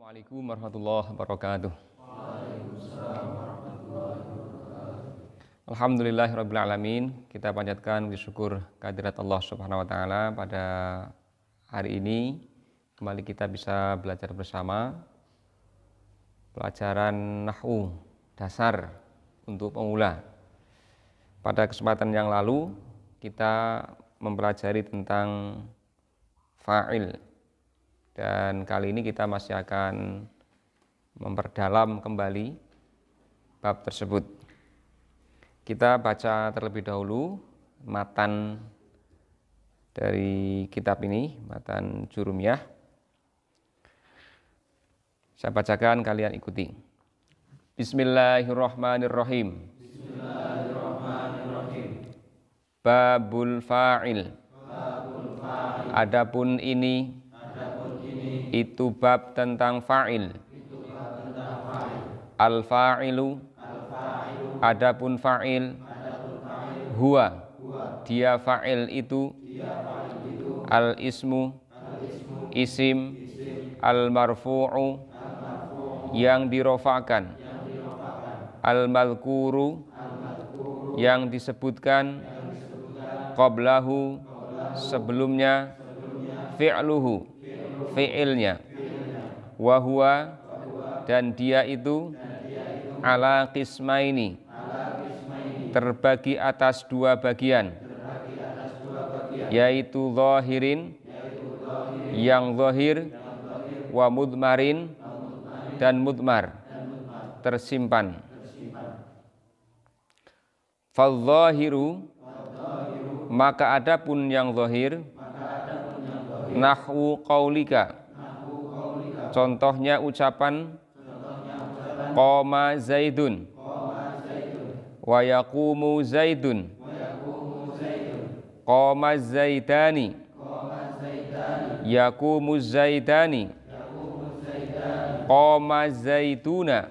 Assalamualaikum warahmatullahi wabarakatuh. Alhamdulillahirabbil alamin. Kita panjatkan puji syukur kehadirat Allah Subhanahu wa taala pada hari ini kembali kita bisa belajar bersama pelajaran nahwu dasar untuk pemula. Pada kesempatan yang lalu kita mempelajari tentang fa'il. Dan kali ini kita masih akan memperdalam kembali bab tersebut. Kita baca terlebih dahulu matan dari kitab ini, matan Jurumiyah. Saya bacakan, kalian ikuti. Bismillahirrahmanirrahim. Babul fa'il. Adapun ini itu bab tentang fa'il. Al-fa'ilu, adapun fa'il, huwa, dia fa'il itu, al-ismu, isim, al-marfu'u, yang dirofa'kan, al-malkuru, yang disebutkan, qablahu, sebelumnya, fi'luhu, fi'ilnya, wahuwa, dan dia itu, ala qismaini, terbagi atas dua bagian, yaitu zahirin, yang zahir, wa mudmarin, dan mudmar, tersimpan. Fadzahiru, maka adapun yang zahir, nahwu qaulika, contohnya ucapan qama zaidun wa yaqumu zaidun, qama zaidani, yaqumu zaidani, qama zaituna,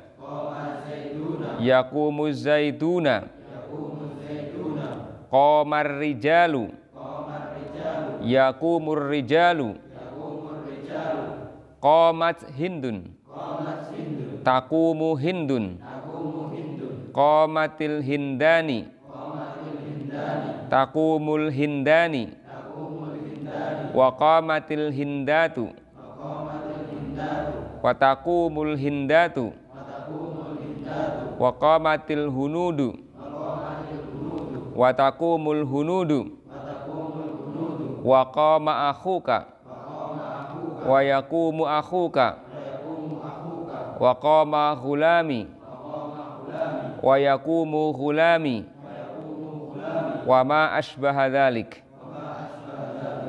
yaqumu zaituna, qamar rijalu, yaqumur rijalu, qamat hindun, taqumu hindun, qamatil hindani, taqumul hindani, wa qamatil hindatu, wa taqumul hindatu, wa qamatil hunudu, wa taqumul hunudu, wa qama akhuka, wa yaqumu akhuka, wa qama ghulami, wa yaqumu ghulami, wa ma asbaha dzalik,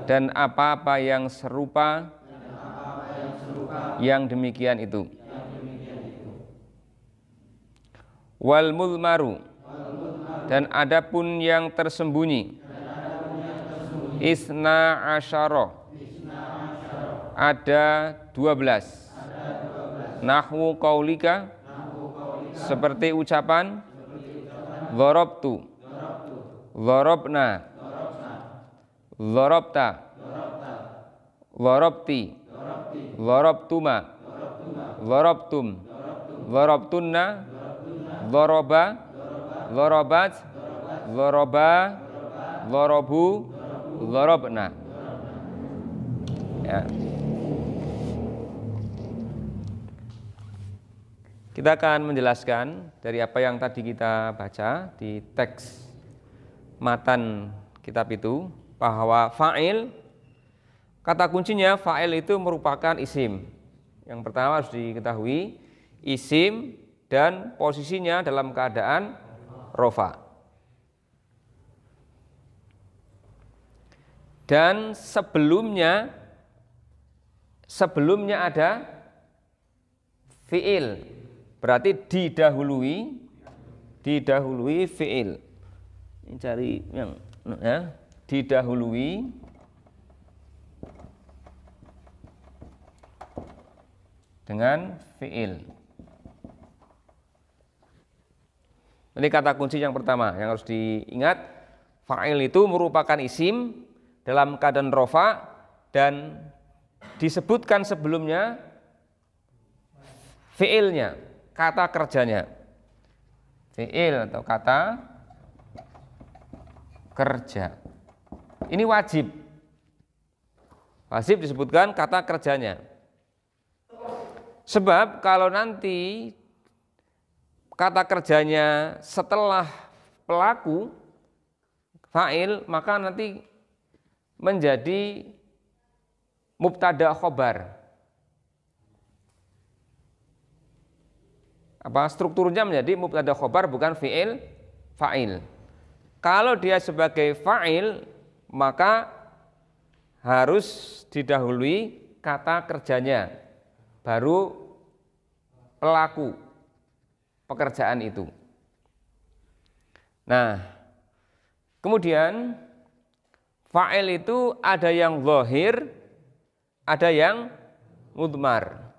dan apa-apa yang serupa yang demikian itu. Wal mudmaru, dan adapun yang tersembunyi, isna asyara, ada 12. Nahwu qaulika, seperti ucapan dharabtu, dharabna, dharabta, dharabti, dharabtuma, dharabtum, dharabtunna, dharaba, dharabat, dharaba, dharabu, dharabna. Ya. Kita akan menjelaskan dari apa yang tadi kita baca di teks matan kitab itu, bahwa fa'il, kata kuncinya fa'il itu merupakan isim. Yang pertama harus diketahui, isim dan posisinya dalam keadaan rofa. Dan sebelumnya ada fi'il, berarti didahului fi'il. Ini cari yang ya, didahului dengan fi'il. Ini kata kunci yang pertama yang harus diingat, fa'il itu merupakan isim dalam keadaan rofa dan disebutkan sebelumnya fiilnya, kata kerjanya. Fiil atau kata kerja. Ini wajib. Wajib disebutkan kata kerjanya. Sebab kalau nanti kata kerjanya setelah pelaku fa'il, maka nanti menjadi mubtada khobar. Strukturnya menjadi mubtada khobar bukan fi'il fa'il. Kalau dia sebagai fa'il maka harus didahului kata kerjanya, baru pelaku pekerjaan itu. Nah, kemudian fa'il itu ada yang zahir, ada yang mudmar.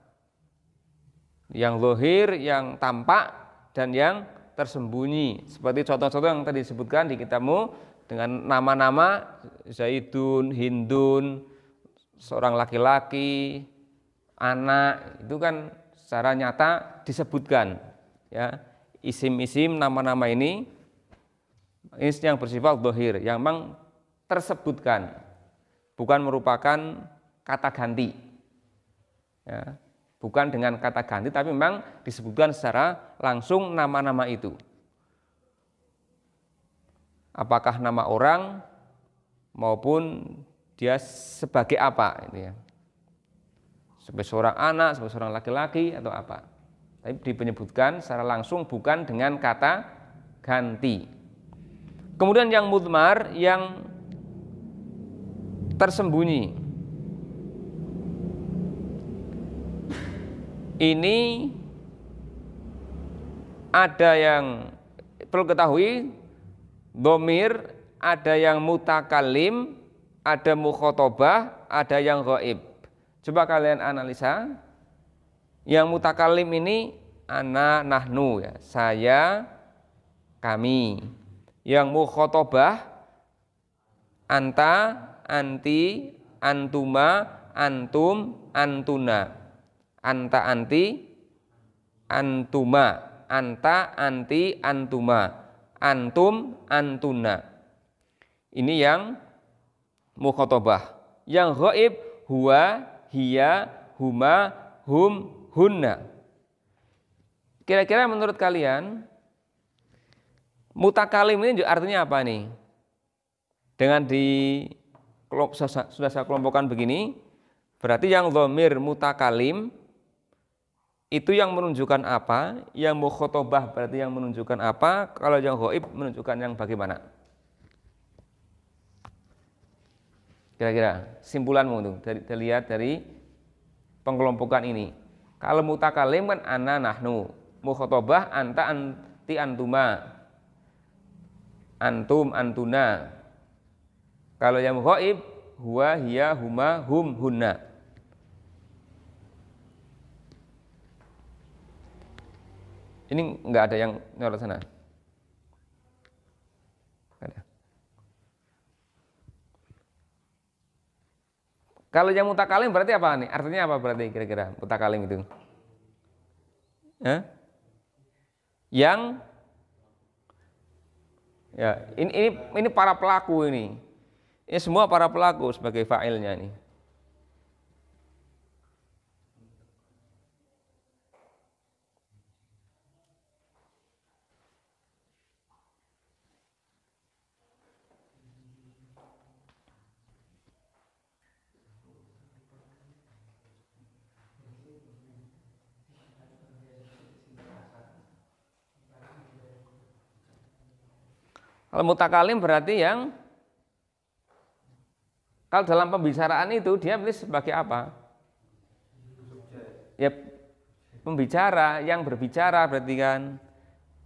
Yang zahir, yang tampak, dan yang tersembunyi. Seperti contoh-contoh yang tadi disebutkan di kitabmu dengan nama-nama Zaidun, Hindun, seorang laki-laki, anak, itu kan secara nyata disebutkan. Ya, isim-isim nama-nama ini yang bersifat zahir, yang memang tersebutkan, bukan merupakan kata ganti. Ya. Bukan dengan kata ganti, tapi memang disebutkan secara langsung nama-nama itu. Apakah nama orang maupun dia sebagai apa, ini ya. Sebagai seorang anak, sebagai seorang laki-laki atau apa. Tapi dipenyebutkan secara langsung, bukan dengan kata ganti. Kemudian yang mudmar, yang tersembunyi. Ini ada yang perlu ketahui, dhamir, ada yang mutakalim, ada mukhatabah, ada yang ghaib. Coba kalian analisa. Yang mutakalim ini ana, nahnu, ya, saya, kami. Yang mukhatabah anta, anti, antuma, antum, antuna. Anta, anti, antuma. Anta, anti, antuma. Antum, antuna. Ini yang mukhatabah. Yang ghaib huwa, hiya, huma, hum, hunna. Kira-kira menurut kalian mutakalim ini artinya apa nih? Dengan sudah saya kelompokkan begini, berarti yang dhamir mutakalim itu yang menunjukkan apa, yang mukhatabah berarti yang menunjukkan apa, kalau yang ghaib menunjukkan yang bagaimana? Kira-kira simpulanmu tuh dilihat dari pengelompokan ini. Kalau mutakalim kan ana, nahnu, mukhatabah anta, anti, antuma, antum, antuna. Kalau yang ghaib huwa, hiya, huma, hum, hunna. Ini enggak ada yang nyorot sana. Ada. Kalau yang mutakalim berarti apa nih? Artinya apa berarti kira-kira mutakalim itu? Yang ya ini para pelaku ini. Ini semua para pelaku sebagai fa'ilnya nih. Kalau mutakalim berarti yang kalau dalam pembicaraan itu dia sebagai apa? Ya pembicara, yang berbicara berarti kan,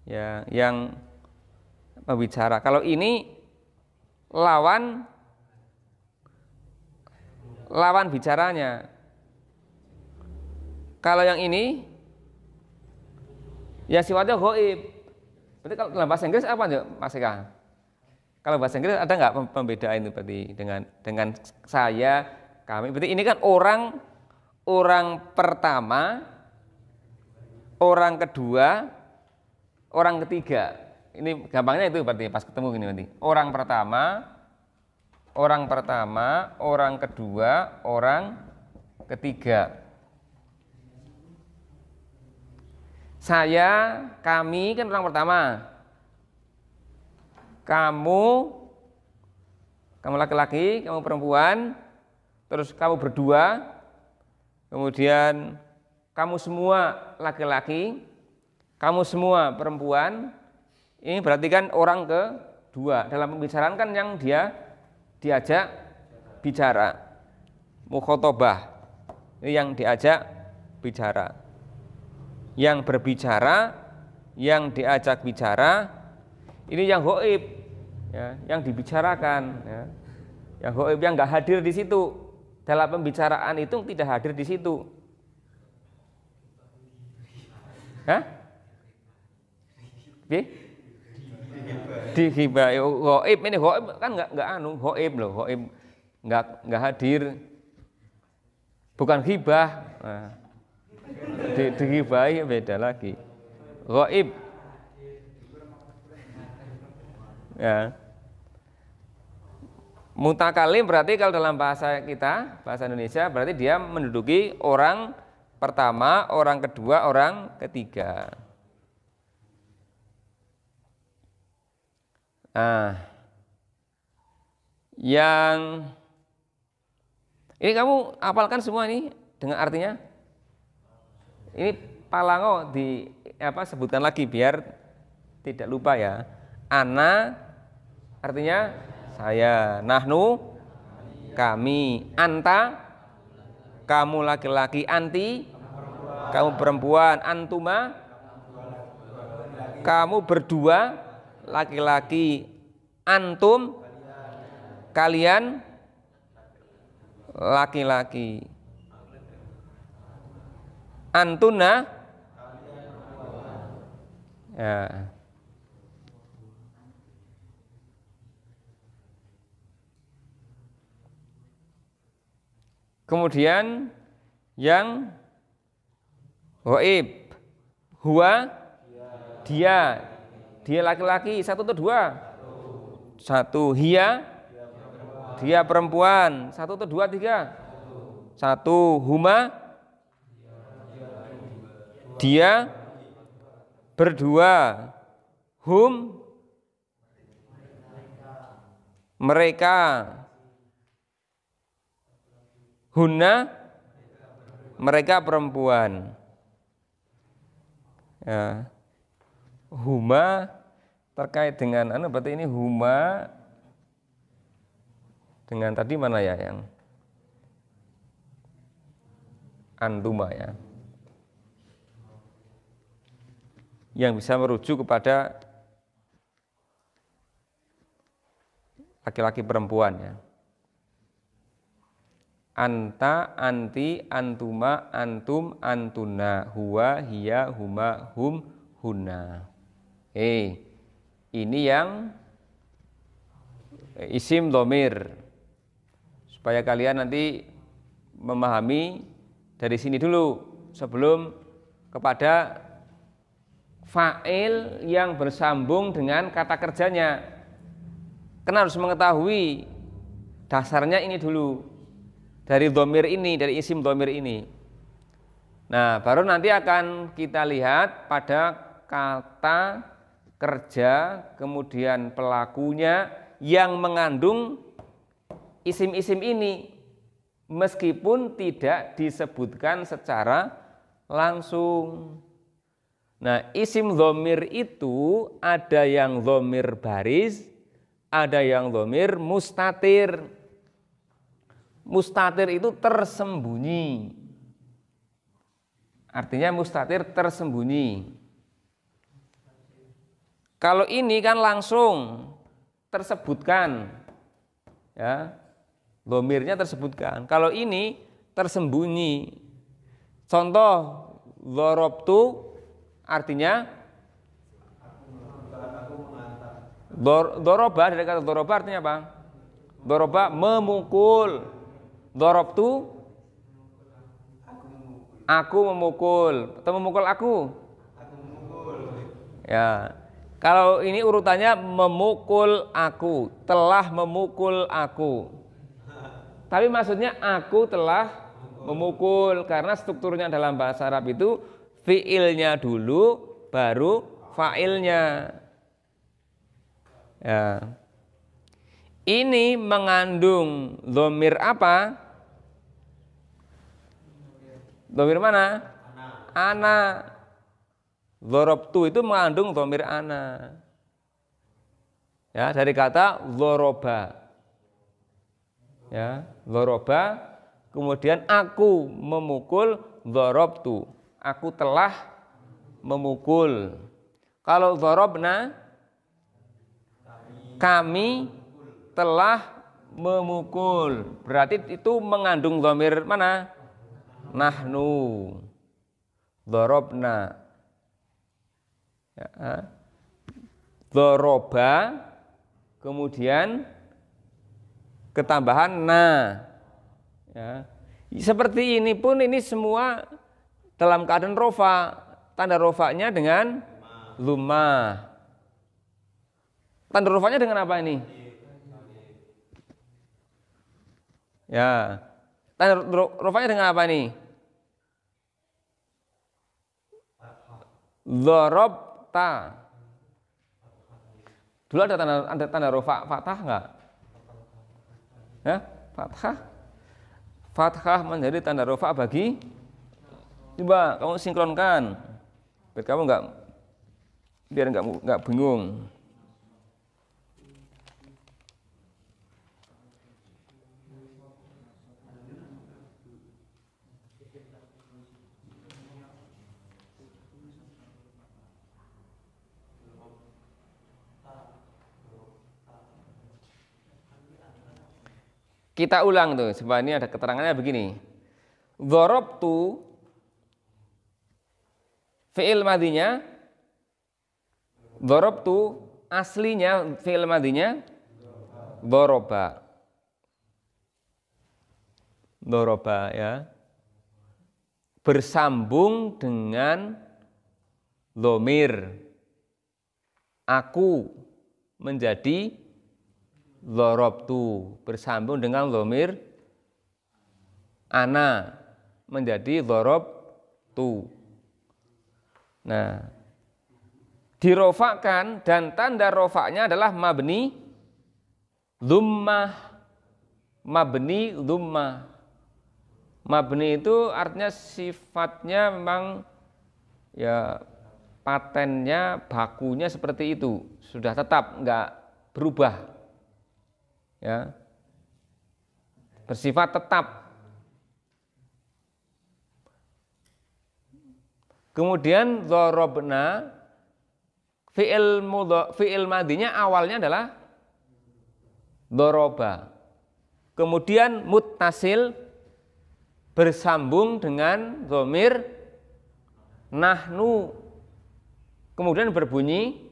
ya yang berbicara. Kalau ini lawan bicaranya. Kalau yang ini ya sifatnya ghaib. Berarti kalau dalam bahasa Inggris apa aja, Mas Eka? Kalau bahasa Inggris ada nggak pembedaan itu berarti dengan saya, kami? Berarti ini kan orang pertama orang kedua, orang ketiga. Ini gampangnya itu berarti pas ketemu gini nanti. Orang pertama, orang kedua, orang ketiga. Saya, kami kan orang pertama. Kamu laki-laki, kamu perempuan, terus kamu berdua, kemudian kamu semua laki-laki, kamu semua perempuan. Ini berarti kan orang kedua. Dalam pembicaraan kan yang dia diajak bicara, mukhotobah. Ini yang diajak bicara. Yang berbicara, yang diajak bicara, ini yang ghaib, ya, yang dibicarakan, ya. Yang ghaib, yang nggak hadir di situ. Dalam pembicaraan itu tidak hadir di situ. Hah? Oke? Dihibah, ghaib ini ghaib kan nggak ghaib loh, ghaib nggak hadir, bukan hibah. Nah, dihibahi beda lagi. Ghaib, ya. Mutakalim berarti kalau dalam bahasa kita, bahasa Indonesia, berarti dia menduduki orang pertama, orang kedua, orang ketiga. Nah, yang ini kamu hafalkan semua ini dengan artinya. Ini palango sebutkan lagi biar tidak lupa ya. Ana artinya saya, nahnu kami, anta kamu laki-laki, anti kamu perempuan, antuma kamu berdua laki-laki, antum kalian laki-laki, antuna ya. Kemudian yang ghaib, huwa dia laki-laki, satu atau dua? Satu. Dia perempuan, satu atau dua, tiga? Satu. Huma dia berdua, hum mereka, hunna mereka perempuan. Ya. Huma terkait dengan berarti ini huma dengan tadi mana ya yang antuma ya, yang bisa merujuk kepada laki-laki perempuan ya. Anta, anti, antuma, antum, antuna, huwa, hiya, huma, hum, hunna. Ini yang isim dhamir. Supaya kalian nanti memahami dari sini dulu sebelum kepada fa'il yang bersambung dengan kata kerjanya. Karena harus mengetahui dasarnya ini dulu. Dari dhamir ini, dari isim dhamir ini. Nah, baru nanti akan kita lihat pada kata kerja, kemudian pelakunya yang mengandung isim-isim ini, meskipun tidak disebutkan secara langsung. Nah, isim dhamir itu ada yang dhamir baris, ada yang dhamir mustatir. Mustatir itu tersembunyi. Artinya mustatir tersembunyi. Kalau ini kan langsung tersebutkan, ya, dhamirnya tersebutkan. Kalau ini tersembunyi. Contoh, dharabtu artinya dharaba, dari kata dharaba artinya apa? Dharaba memukul. Dharabtu aku memukul. Atau memukul aku? Ya. Kalau ini urutannya memukul aku, telah memukul aku. Tapi maksudnya aku telah memukul karena strukturnya dalam bahasa Arab itu fiilnya dulu baru fa'ilnya. Ya. Ini mengandung dhamir apa? Dhamir mana? Ana. Dzarabtu itu mengandung dhamir ana. Ya, dari kata dzaraba. Ya, dzaraba, kemudian aku memukul, dzarabtu. Aku telah memukul. Kalau dzarabna, kami telah memukul. Berarti itu mengandung dhamir mana? Nahnu. Dzarabna. Ya. Dzaraba, kemudian ketambahan na. Ya. Seperti ini pun ini semua dalam keadaan rofa. Tanda rofanya dengan lumah. Tanda rofanya dengan apa ini? Ya. Tanda rofanya dengan apa ini? Dzarabta. Dulu ada tanda rofa fathah enggak? Ya, fathah. Fathah menjadi tanda rofa bagi, coba kamu sinkronkan. Biar kamu enggak bingung. Kita ulang tuh, sebab ini ada keterangannya begini. Dzarabtu fi'il madinya, dzarabtu aslinya fi'il madinya dzaraba. Dzaraba ya. Bersambung dengan dhamir. Aku menjadi dzarabtu, bersambung dengan dhamir ana menjadi dzarabtu. Nah, dirofakkan dan tanda rofaknya adalah mabni dhummah. Mabni dhummah. Mabni itu artinya sifatnya memang ya patennya, bakunya seperti itu, sudah tetap, enggak berubah. Ya, bersifat tetap. Kemudian dzarabna fi'il madinya awalnya adalah dzaraba. Kemudian muttasil bersambung dengan dhamir nahnu. Kemudian berbunyi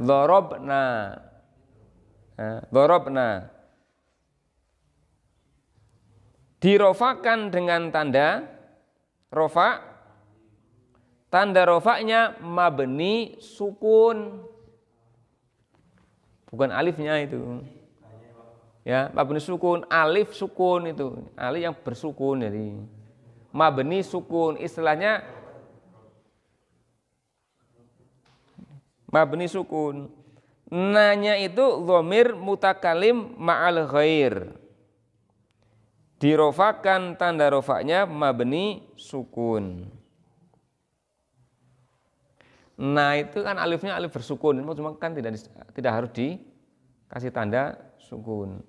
dzarabna. Dzarabna dirofakan dengan tanda rofa. Tanda rofaknya mabni sukun, bukan alifnya itu. Ya, mabni sukun, alif sukun itu, alif yang bersukun. Jadi mabni sukun istilahnya mabni sukun. Nanya itu dhamir mutakalim ma'al ghair. Dirofakan tanda rofaknya mabni sukun. Nah itu kan alifnya alif bersukun, cuma kan tidak harus dikasih tanda sukun.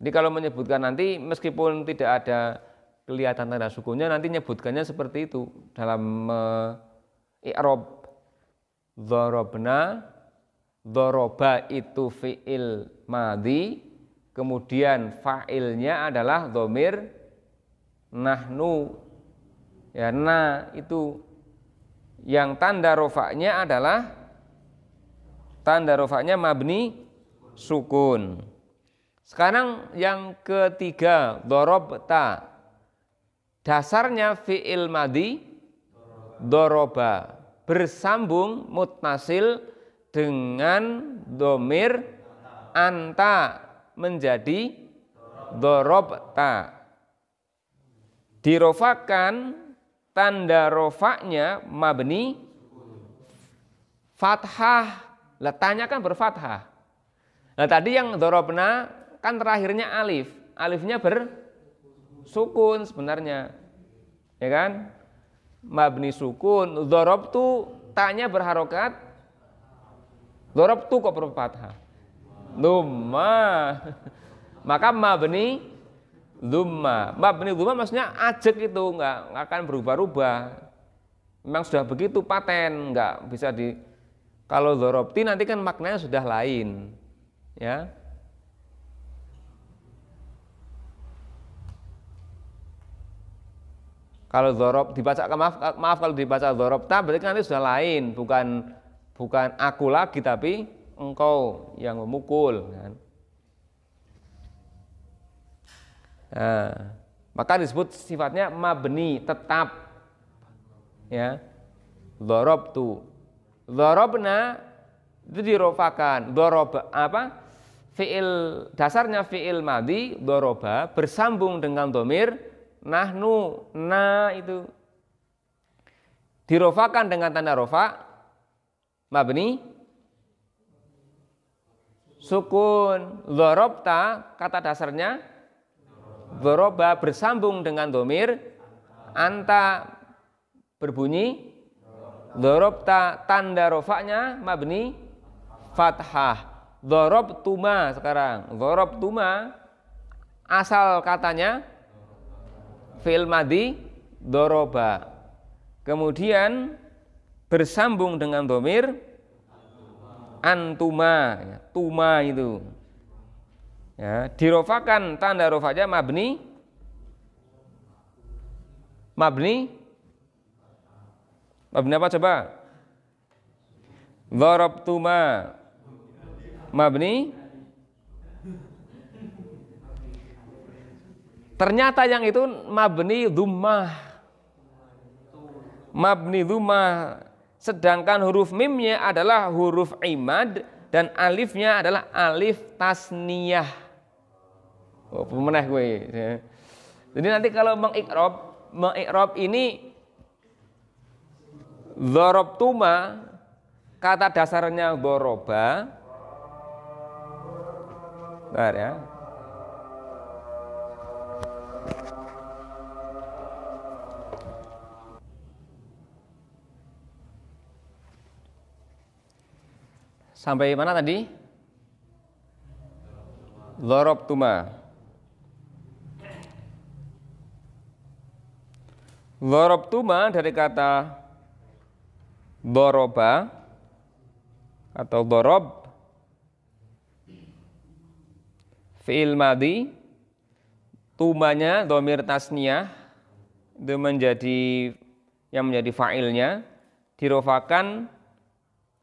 Jadi kalau menyebutkan nanti meskipun tidak ada kelihatan tanda sukunnya, nanti nyebutkannya seperti itu dalam i'rab. Dzarabna, dzaraba itu fi'il madhi, kemudian fa'ilnya adalah dhamir nahnu. Ya, na itu yang tanda rofaknya adalah tanda rofaknya mabni sukun. Sekarang yang ketiga, dzarabta. Dasarnya fi'il madhi doroba, bersambung muttasil dengan domir anta menjadi dorobta. Dirofakan, tanda rofaknya mabni fathah. Letaknya kan berfathah. Nah tadi yang dorobna kan terakhirnya alif. Alifnya bersukun sebenarnya. Ya kan? Mabni sukun. Dorobtu, taknya berharokat. Dorobtu kok berfathah. Dumma. Maka mabni dumma. Mabni dumma maksudnya ajek itu nggak akan berubah-ubah. Memang sudah begitu paten, nggak bisa di. Kalau dorobti nanti kan maknanya sudah lain, ya. Kalau dorob dibaca maaf kalau dibaca dorobta berarti nanti sudah lain, bukan aku lagi tapi engkau yang memukul. Kan? Nah, maka disebut sifatnya mabni tetap, ya. Dorobtu. Dorobna itu dirofakan. Doroba apa? Fiil dasarnya fiil madhi doroba bersambung dengan domir nahnu na itu dirofakan dengan tanda rofa mabni sukun. Dorobta kata dasarnya doroba bersambung dengan domir anta berbunyi dorobta, tanda rofaknya mabni fathah. Dorobtuma sekarang. Dorobtuma asal katanya fi'il madhi doroba. Kemudian bersambung dengan domir antuma, tuma itu. Ya, dirofakan tanda rofaknya mabni apa coba? Dharabtuma mabni. Ternyata yang itu mabni dhummah. Mabni dhummah. Sedangkan huruf mimnya adalah huruf imad dan alifnya adalah alif tasniyah. Oh, pemenah gue. Jadi nanti kalau mengikrab ini dorobtuma kata dasarnya doroba. Bentar ya. Sampai mana tadi? Dorobtuma. Dorobtuma dari kata doroba atau dorob fi'il madhi, tumanya dhamir tasniyah itu yang menjadi fa'ilnya, dirofakan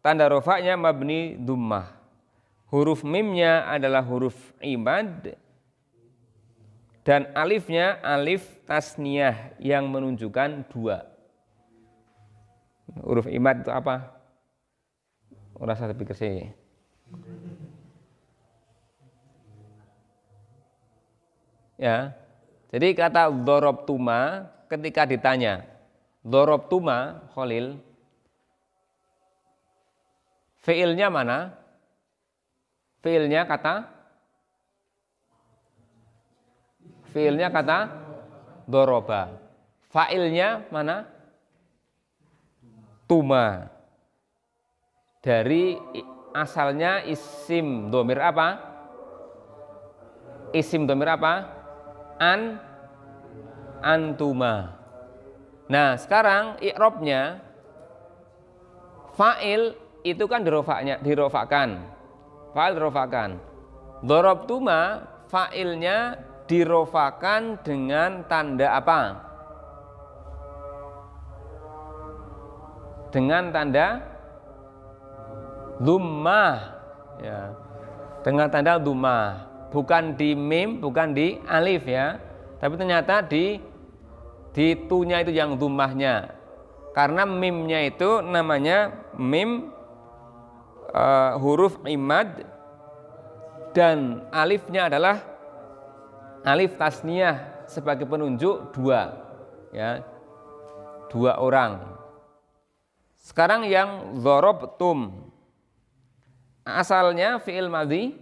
tanda rofaknya mabni dhummah. Huruf mimnya adalah huruf imad dan alifnya alif tasniyah yang menunjukkan dua. Huruf imad itu apa? Rasa pikir sih. Ya. Jadi kata dorobtuma ketika ditanya dorobtuma Khalil fiilnya mana? Fiilnya kata doroba. Fa'ilnya mana? Tuma. Dari asalnya isim domir apa? Isim domir apa? Antuma. Nah sekarang i'robnya fa'il itu kan dirofakan. Fa'il dirofakan. Dorobtuma fa'ilnya dirofakan dengan tanda apa? Dengan tanda dhummah, ya. Dengan tanda dhummah, bukan di mim, bukan di alif ya. Tapi ternyata di tunya itu yang dhummahnya. Karena mimnya itu namanya mim huruf imad dan alifnya adalah alif tasniyah sebagai penunjuk dua, ya, dua orang. Sekarang yang dzarabtum, asalnya fi'il madhi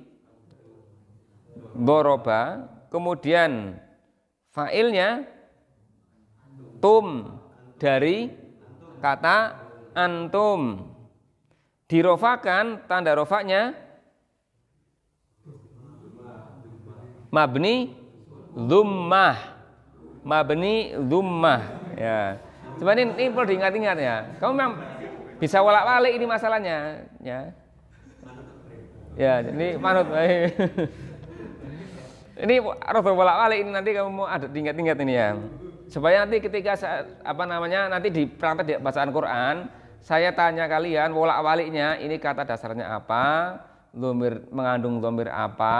dzaraba, kemudian fa'ilnya tum dari kata antum, dirofakan, tanda rofaknya mabni dhummah, mabni dhummah, ya. Coba ini perlu diingat-ingat ya. Kamu memang bisa wolak-walik ini masalahnya, ya. Ya, ini manut. Ini harus bolak-balik ini, nanti kamu mau ada ingat-ingat ini ya. Supaya nanti ketika nanti di praktek di bacaan Quran, saya tanya kalian bolak-baliknya ini kata dasarnya apa, dhamir mengandung dhamir apa,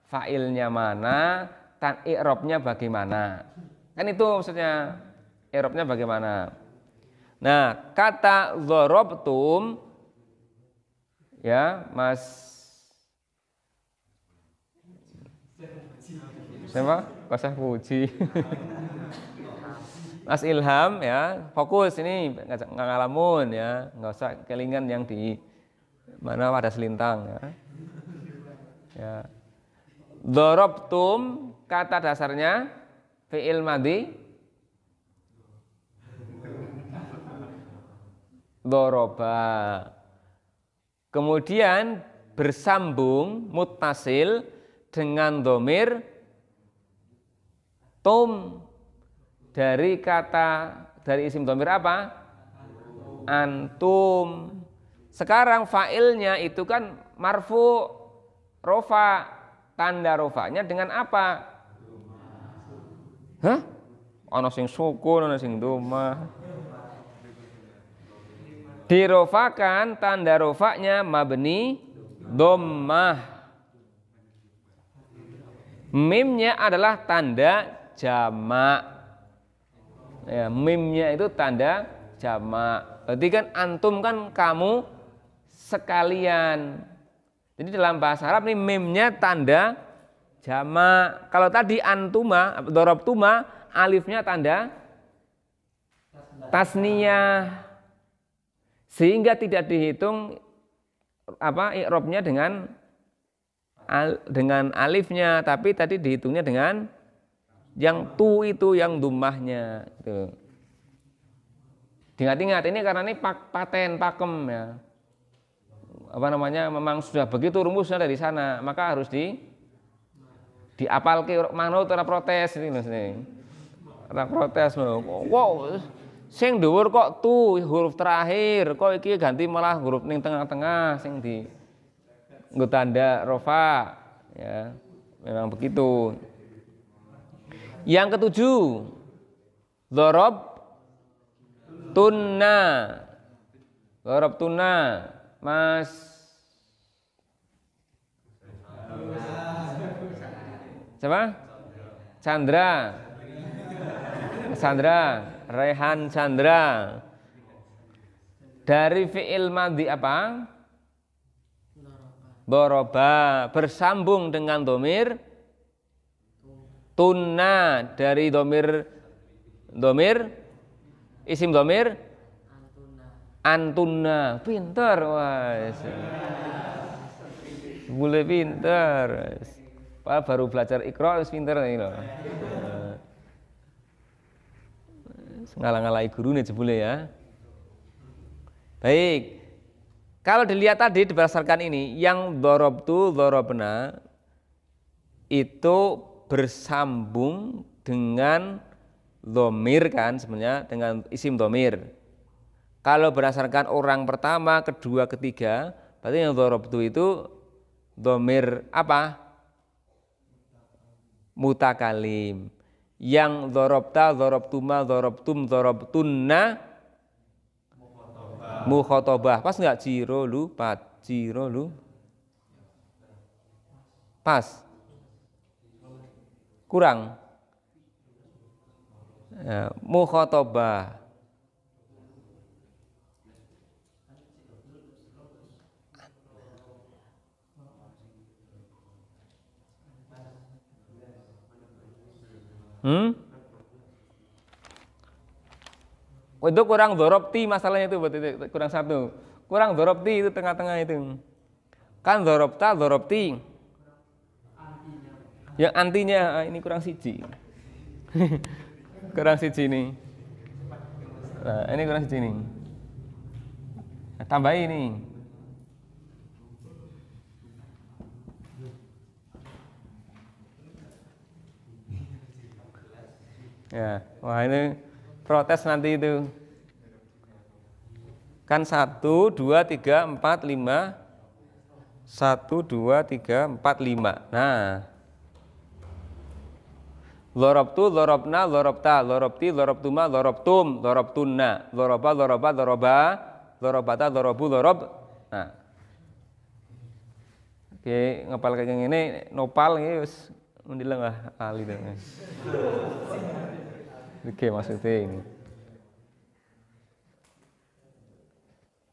fa'ilnya mana, dan i'rabnya bagaimana. Kan itu maksudnya, i'rabnya bagaimana. Nah, kata dzarabtum, ya, Mas siapa? Kosah puji. Mas Ilham, ya, fokus ini nggak ngalamun ya, nggak usah kelingan yang di mana ada selintang ya. Ya. Dzarabtum kata dasarnya fi'il madhi dzaraba. Kemudian bersambung muttasil dengan dhamir tum dari isim dhamir apa? Antum. Sekarang fa'ilnya itu kan marfu rofa, tanda rofanya dengan apa? Hah? Ana sing sukun, ana sing dhamma. Dirofakan, tanda rofaknya mabni dhammah. Mimnya adalah tanda jamak. Ya, mimnya itu tanda jamak. Berarti kan antum kan kamu sekalian. Jadi dalam bahasa Arab nih mimnya tanda jamak. Kalau tadi antuma, dzarabtuma, alifnya tanda tasniyah. Sehingga tidak dihitung i'rabnya dengan alifnya, tapi tadi dihitungnya dengan yang tu itu, yang dummahnya gitu. Diingat-ingat ini karena ini paten pakem ya. Memang sudah begitu rumusnya dari sana, maka harus diapalke manut ora protes ini maksudnya. Ora protes lho. Wow, sing dhuwur kok tu huruf terakhir, kok iki ganti malah huruf ning tengah-tengah sing di nggo tanda rofa ya. Memang begitu. Yang ketujuh, dzarab tunna. Dzarab tunna, Mas siapa? Chandra. Rehan Chandra. Dari fi'il madhi apa? Dzaraba, bersambung dengan dhamir tunna, dari dhamir isim dhamir antunna. Pinter, wes. Boleh pinter. Pak baru belajar Iqra wis pinter ini loh. Ngalang-ngalai guru nih jebule ya. Baik. Kalau dilihat tadi berdasarkan ini, yang dzarabtu, dzarabna itu bersambung dengan dhamir kan sebenarnya, dengan isim dhamir. Kalau berdasarkan orang pertama, kedua, ketiga, berarti yang dzarabtu itu dhamir apa? Mutakalim. Yang dzarabta, dzarabtuma, dzarabtum, dzarabtunna mukhatabah. Pas enggak jiro lu? Pas. Kurang. Ya, mukhatabah. Itu kurang dorobti masalahnya itu, kurang satu. Kurang dorobti itu tengah-tengah itu. Kan dorobta, dorobti. Yang antinya ini kurang siji. Kurang siji nih. Nah, ini kurang siji nih. Nah, tambah ini. Ya, wah ini protes nanti itu. Kan 1, 2, 3, 4, 5. 1, 2, 3, 4, 5. Nah. Lorobtu, lorobna, lorobta, lorobti, lorobtuma, lorobtum, lorobtunna, loroba, loroba, loroba, lorobata, lorobu, lorob. Nah. Oke, ngepal kayak gini, nopal ini wis mendilang lah ali itu. Oke, maksudnya ini.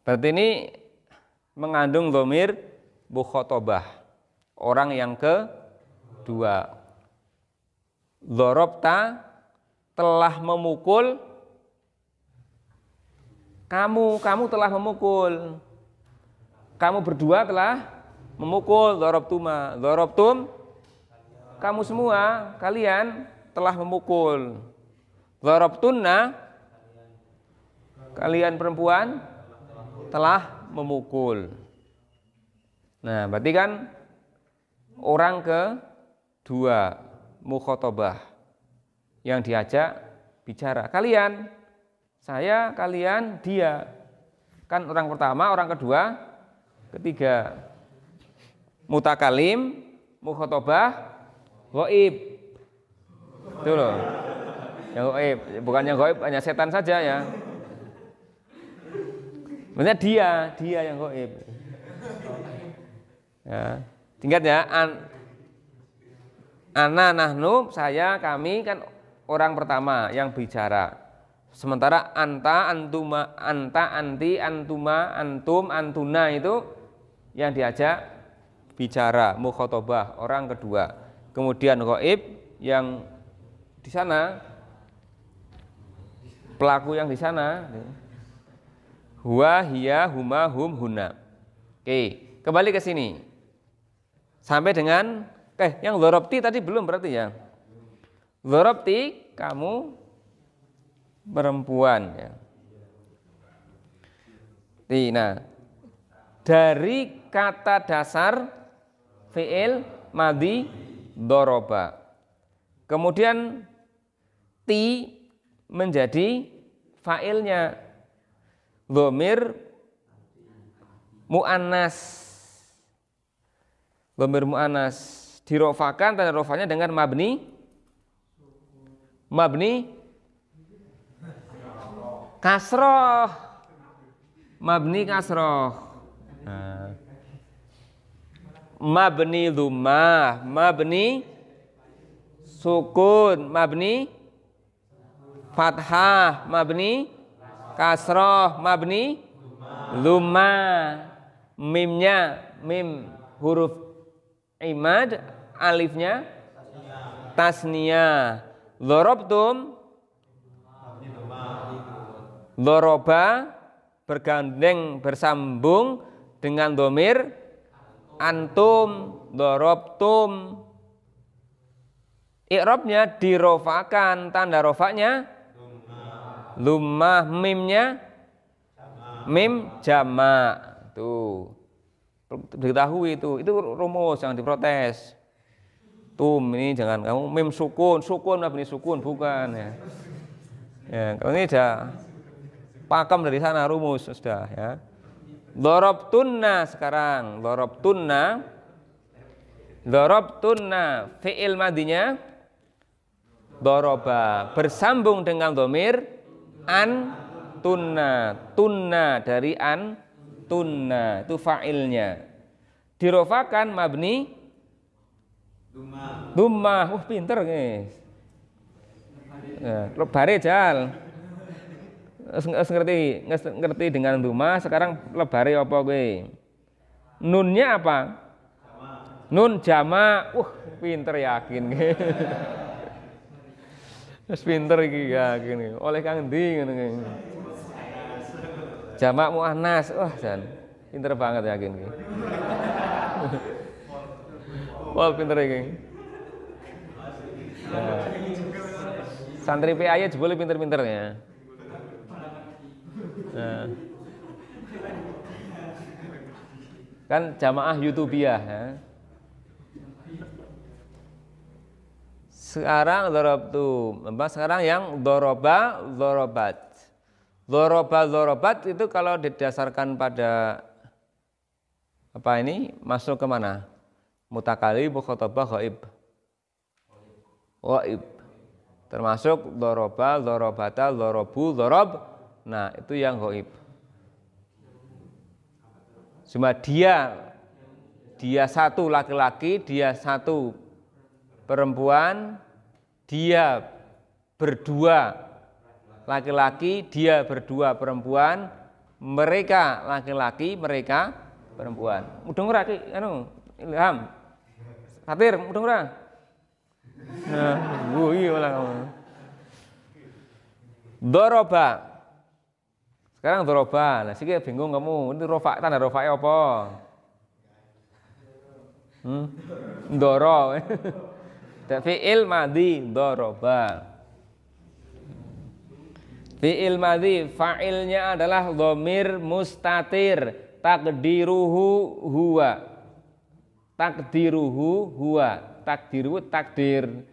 Berarti ini mengandung dhamir mukhotobah, orang yang kedua. Dorobta telah memukul, kamu telah memukul, kamu berdua telah memukul. Dorobtuma, dorobtum, kamu semua, kalian telah memukul. Dorobtunna, kalian perempuan telah memukul. Nah, berarti kan orang kedua, mukhotobah, yang diajak bicara. Kalian, saya, kalian, dia. Kan orang pertama, orang kedua, ketiga. Mutakalim, mukhotobah, ghaib. Itu loh. Yang ghaib, bukan yang ghaib hanya setan saja ya. Maksudnya dia yang ghaib. Ya, tingkat ya. Ana, nahnu, saya, kami kan orang pertama yang bicara. Sementara anta, antuma, anta, anti, antuma, antum, antuna itu yang diajak bicara, mukhotobah, orang kedua. Kemudian ghaib yang di sana, pelaku yang di sana, huwa, hiya, huma, hum, huna. Oke, kembali ke sini. Sampai dengan yang dorobti tadi belum berarti ya. Dorobti, kamu perempuan ya. Nah, dari kata dasar fi'il madhi doroba. Kemudian ti menjadi fa'ilnya. Dhamir mu'annas. Dhamir mu'annas. Dirofakan, tanda rofanya dengan mabni kasroh, mabni kasroh. Nah. Mabni dhammah, mabni sukun, mabni fathah, mabni kasroh, mabni dhammah. Mimnya mim huruf imad, alifnya tasniyah. Dorobtum, doroba bergandeng bersambung dengan domir antum, dorobtum. I'rabnya dirofakan, tanda rofaknya lummah, mimnya mim jamak. Tuh diketahui itu rumus, jangan diprotes. Ini jangan kamu mim sukun mabni sukun, bukan ya. Ya, kalau ini sudah pakem dari sana rumus sudah ya. Dorobtunna sekarang, dorobtunna fi'il madinya doroba bersambung dengan domir tunna dari tunna itu fa'ilnya. Dirofakan mabni Dummah, pinter guys. Ya, lebare jal. Ngerti dengan dummah, sekarang lebare apa gue? Nunnya apa? Nun jama. Pinter yakin. Wis pinter iki ya gini. Oleh kang endi ngono iki. Jamak muannas. Wah, jan. Pinter banget ya gini. Wah, pinter iki. Nah. Santri PAY jebule pinter-pinter ya. Nah. Kan jamaah YouTubiah ya. Sekarang sekarang yang dorobat. Dorobat itu kalau didasarkan pada apa ini masuk ke mana? Mutakalim, mukhatabah, ghaib. Ghaib. Termasuk doroba, dorobata, dorobu, dorob. Nah, itu yang ghaib. Cuma dia satu laki-laki, dia satu perempuan, dia berdua laki-laki, dia berdua perempuan, mereka laki-laki, mereka perempuan. Mudeng ora ki anu Ilham. Fatir, mudeng ora? Nah, iya lah kamu. Doroba. Sekarang doroba. Nah, siki bingung kamu. Ini rofa, tanda rofa apa? Doro. Fi'il madhi doroba. Fi'il madhi fa'ilnya adalah dhamir mustatir, takdiruhu huwa. Takdiruhu huwa. Takdiru takdir,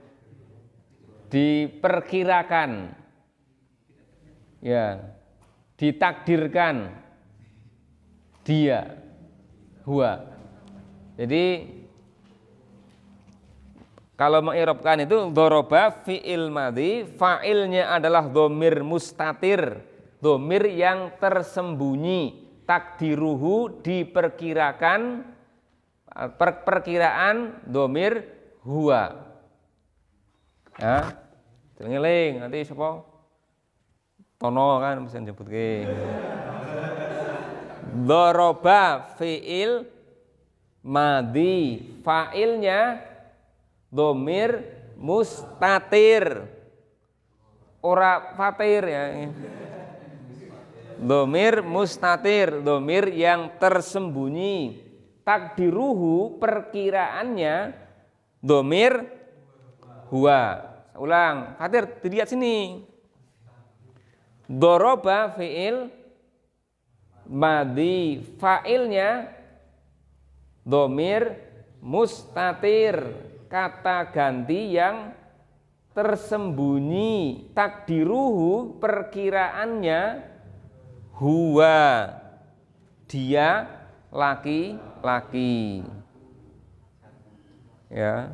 diperkirakan, ya, ditakdirkan dia, huwa. Jadi kalau mengirobkan itu doroba fi'il madhi, fa'ilnya adalah dhamir mustatir, dhamir yang tersembunyi, takdiruhu diperkirakan, perkiraan dhamir huwa. Ya, ngeling nanti siapa? Tono kan bisa nyebutke. Doroba fi'il madhi, fa'ilnya dhamir mustatir, ora fatir ya. Dhamir mustatir, dhamir yang tersembunyi. Takdiruhu perkiraannya dhamir huwa. Ulang, Fatir dilihat sini. Doroba fi'il madhi, fa'ilnya dhamir mustatir, kata ganti yang tersembunyi. Takdiruhu perkiraannya huwa, dia laki-laki. Ya.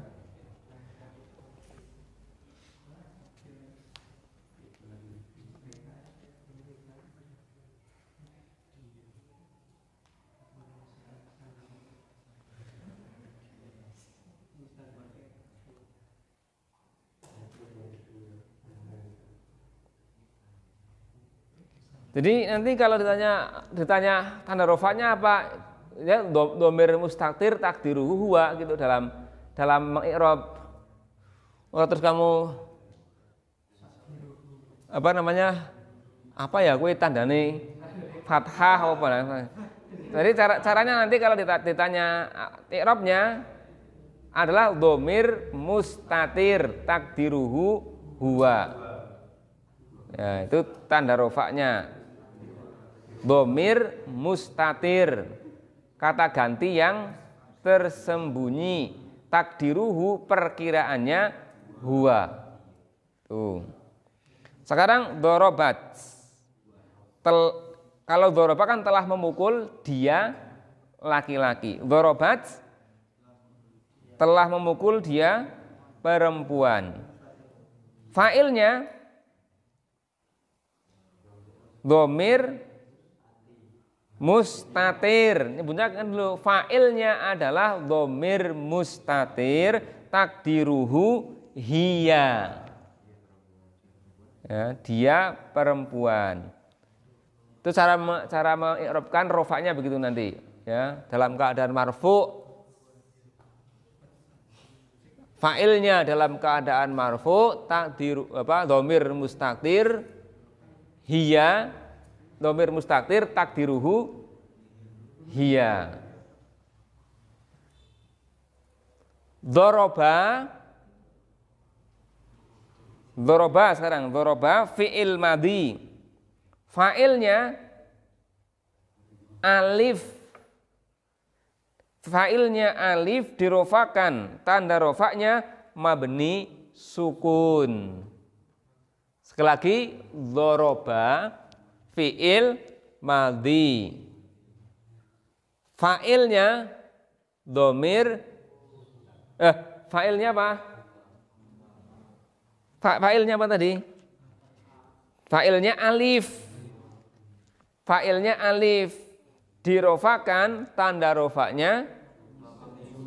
Jadi nanti kalau ditanya tanda rofanya apa, ya dhamir mustatir takdiruhu huwa gitu dalam mengi'rab. Oh, terus kamu apa namanya? Apa ya kuwi tandane fathah apa lah. Jadi caranya nanti kalau ditanya i'rabnya adalah dhamir mustatir takdiruhu huwa. Ya, itu tanda rofaknya. Dhamir mustatir, kata ganti yang tersembunyi, takdiruhu perkiraannya huwa. Tuh. Sekarang dorobat. Kalau dorobat kan telah memukul dia laki-laki. Dorobat telah memukul dia perempuan. Fa'ilnya dhamir mustatir. Nyebutnya kan dulu, fa'ilnya adalah dhamir mustatir takdiruhu hiya. Ya, dia perempuan. Itu cara mengi'rabkan rofaknya begitu nanti, ya. Dalam keadaan marfu, Fa'ilnya dalam keadaan marfu, takdir dhamir mustaktir, hiya, dhamir mustaktir takdiruhu hiya. Dhoroba sekarang, dhoroba fi'il madhi, fa'ilnya alif dirofakan, tanda rofaknya mabni sukun. Sekali lagi, dhoroba fi'il madhi, fa'ilnya dhamir, fa'ilnya apa? Fa'ilnya apa tadi? Fa'ilnya alif dirofakan, tanda rofaknya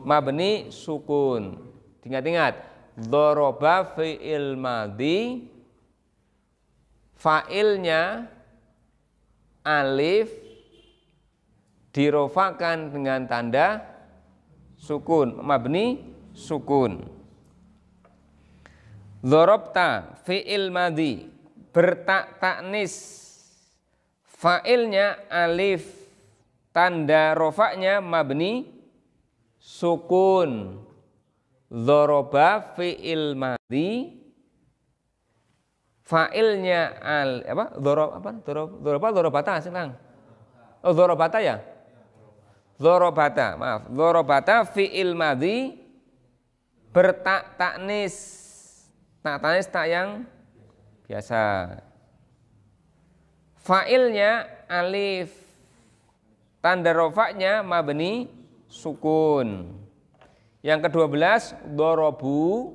mabni sukun. Ingat-ingat, dhoroba fi'il madhi, fa'ilnya alif dirofakan dengan tanda sukun, mabni sukun. Dhorobta fi'il madhi bertak taknis, fa'ilnya alif, tanda rofaknya mabni sukun. Dhoroba fi'il madhi, fa'ilnya dhorobata sekarang. Oh, dhorobata ya? Dhorobata fi'il madhi bertak taknis. Tak taknis tak yang biasa. Fa'ilnya alif, tanda rofaknya mabni sukun. Yang ke-12, dhorobu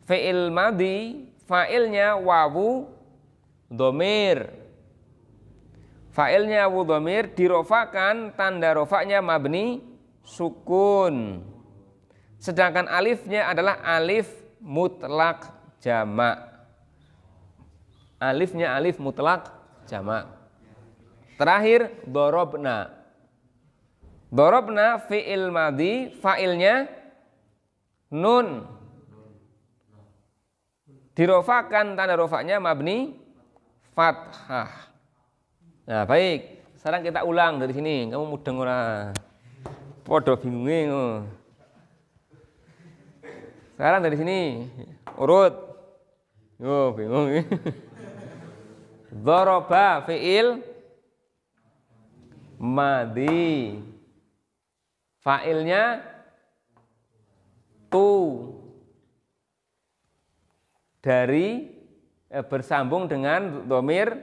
fi'il madhi, fa'ilnya wawu dhamir. Fa'ilnya wawu dhamir dirofakan, tanda rofaknya mabni sukun. Sedangkan alifnya adalah alif mutlak jamak. Alifnya alif mutlak jamak. Terakhir, dhorobna. Dhorobna fi'il madhi, fa'ilnya nun. Dirofakan, tanda rofaknya mabni fathah. Nah, baik. Sekarang kita ulang dari sini. Kamu mudeng ora? Podo bingungnya. Sekarang dari sini urut. Yo, bingung. Dhoroba fi'il madhi, fa'ilnya tu, dari bersambung dengan dhamir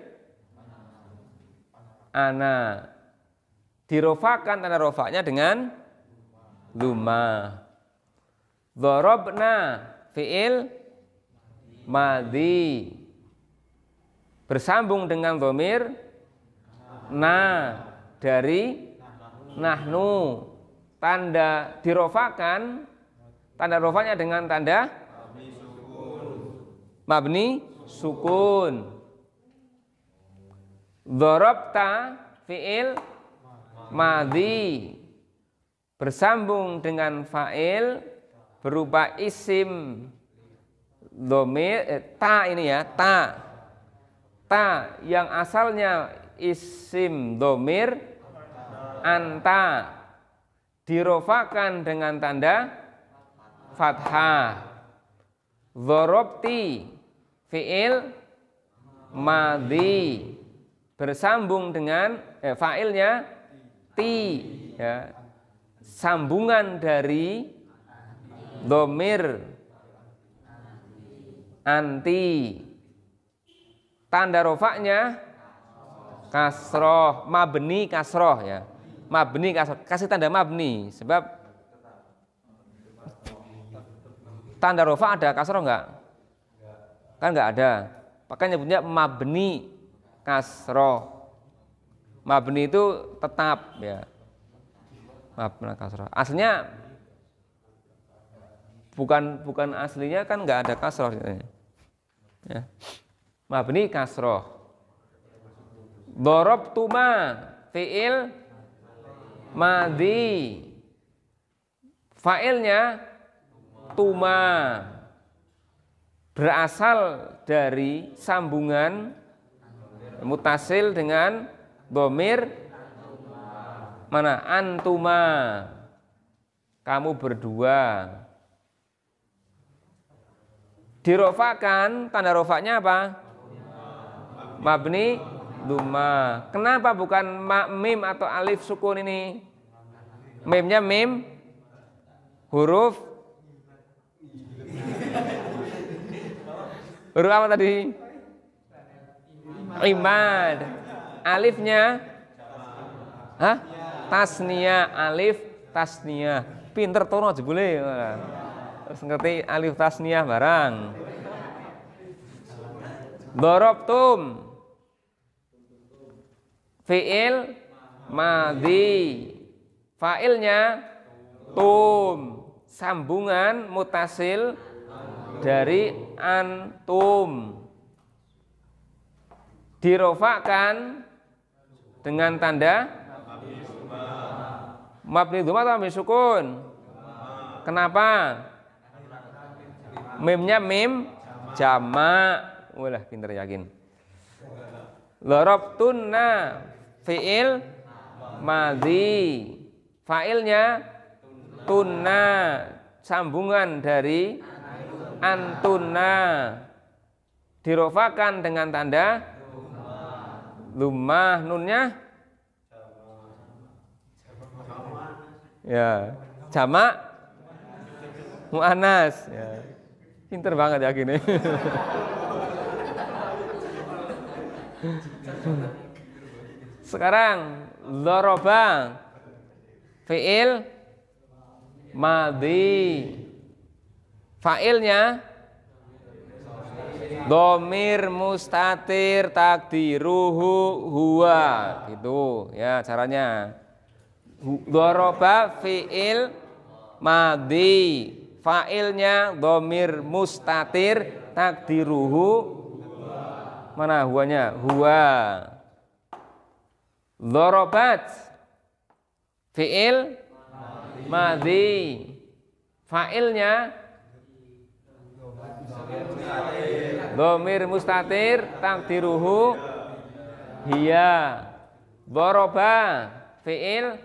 ana, dirofakan tanda rofaknya dengan luma. Dhorobna fi'il madhi bersambung dengan dhamir na, dari nahnu, tanda dirofakan, tanda rofaknya dengan tanda mabni sukun. Dhorobta fi'il madhi bersambung dengan fa'il berupa isim dhamir, ta ini ya, ta yang asalnya isim dhamir anta, dirofakan dengan tanda fathah. Dhorobti fi'il madhi bersambung dengan fa'ilnya ti ya, sambungan dari dhamir anti, tanda rofaknya kasroh, mabni kasroh ya, mabni kasroh, kasih tanda mabni, sebab tanda rofak ada kasroh enggak? Kan enggak ada, makanya nyebutnya mabni kasroh. Mabni itu tetap ya, mabni kasroh. Aslinya bukan aslinya kan enggak ada kasroh ya. Mabni kasroh. Dhorobtuma fi'il madhi, fa'ilnya tuma, berasal dari sambungan mutasil dengan dhamir mana? Antuma, kamu berdua. Dirofakan, tanda rofaknya apa? Mabni duma. Kenapa bukan mim atau alif sukun ini? Mimnya mim huruf apa tadi? Imad. Alifnya tasnia, alif tasnia. Pinter tono aja boleh. Terus ngerti alif tasnia barang. Dorobtum, fi'il madhi, fa'ilnya tum, sambungan mutasil dari antum, dirofakkan dengan tanda mabni dhamma atau mabni sukun. Kenapa? Mimnya mim jamak. Walah, pinter yakin. Darabtunna, fi'il madhi, fa'ilnya tunna, sambungan dari antunna, dirofakan dengan tanda lumah, nunnya ya jamak muannas ya. Pinter banget ya gini. Sekarang dzaraba, fi'il madhi, fa'ilnya dhamir mustatir takdiruhu huwa, gitu ya caranya. Dzaraba fi'il madhi, fa'ilnya dhamir mustatir takdiruhu mana huwanya? Huwa. Dzarabat, fi'il madhi, fa'ilnya dhamir mustatir takdiruhu hiya. Dzaraba, fi'il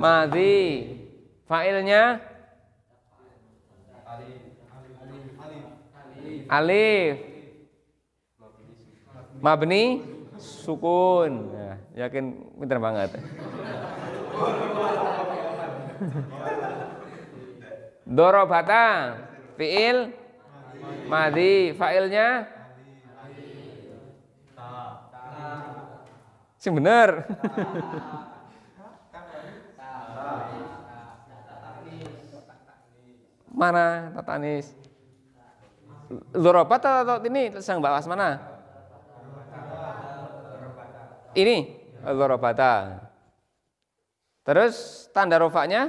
madhi, fa'ilnya alif, mabni sukun. Ya, yakin pinter banget. Dorobata, fi'il madhi, fa'ilnya sing bener. Mana tatanis? Dorobata atau ini sang bawas mana? Ini dzarabata. Terus tanda rofaknya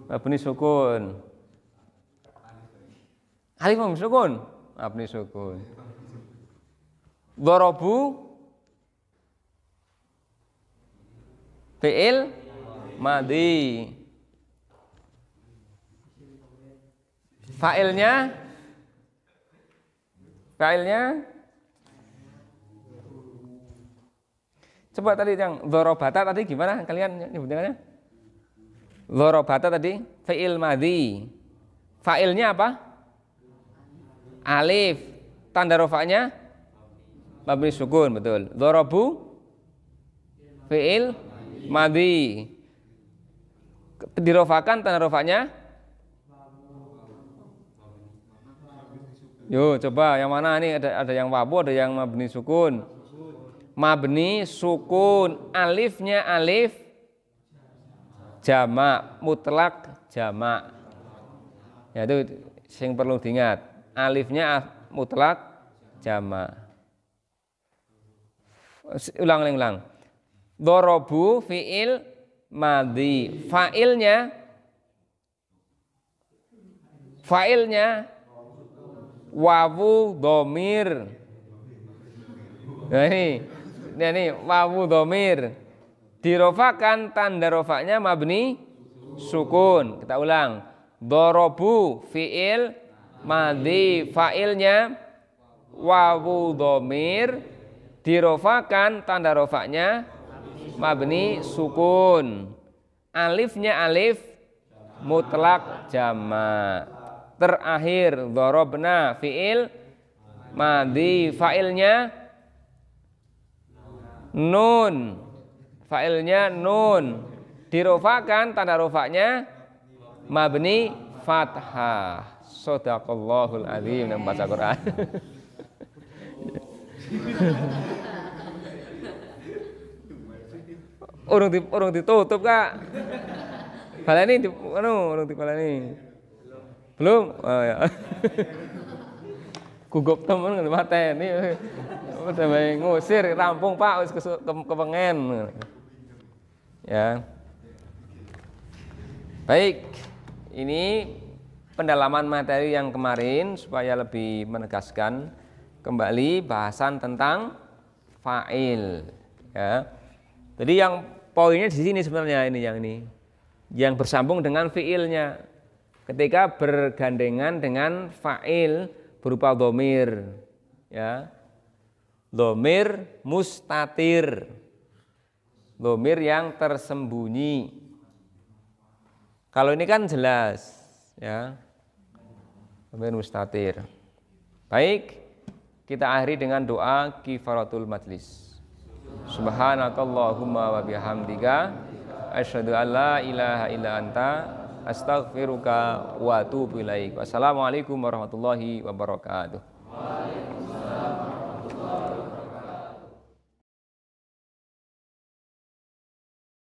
mabni sukun. Alif mabni sukun, mabni sukun. Dzarabu, fi'il madhi, fa'ilnya coba tadi yang dzarabata tadi gimana kalian nyebutnya? Dzarabata tadi fi'il madhi, fa'ilnya apa? Alif, tanda rofaknya mabni sukun, betul. Dzarabu fi'il madhi, dirofakan tanda rofaknya. Yo coba yang mana nih, ada yang wawu, ada yang mabni sukun. Mabni sukun, alifnya alif jamak, mutlak jamak. Ya itu yang perlu diingat. Alifnya mutlak jamak. Ulang. Dzarabu fi'il madhi, fa'ilnya wawu dhamir. Nah ini wawu dhamir, dirofakan tanda rofaknya mabni sukun. Kita ulang. Dorobu fi'il madhi, fa'ilnya wawu dhamir, dirofakan tanda rofaknya mabni sukun. Alifnya alif mutlak jamak. Terakhir dorobna fi'il madhi, fa'ilnya nun, fa'ilnya nun, dirofakan tanda rofaknya mabni fathah. Shadaqallahul azim. Yang baca Quran. Urung ditutup Kak. Balani urung dibalani. Belum? Oh ya. Gugup temen ngerti mateni. Udah bae ngusir rampung Pak wis kepengen. Ya. Baik. Ini pendalaman materi yang kemarin supaya lebih menegaskan kembali bahasan tentang fa'il. Ya. Jadi yang poinnya di sini sebenarnya yang bersambung dengan fi'ilnya. Ketika bergandengan dengan fa'il berupa dhamir, ya. Dhamir mustatir. Dhamir yang tersembunyi. Kalau ini kan jelas, ya. Dhamir mustatir. Baik, kita akhiri dengan doa kifaratul majlis. Subhanakallahumma wa bihamdika asyhadu an la ilaha illa anta astaghfiruka wa atubu ilaik. Wassalamualaikum warahmatullahi wabarakatuh.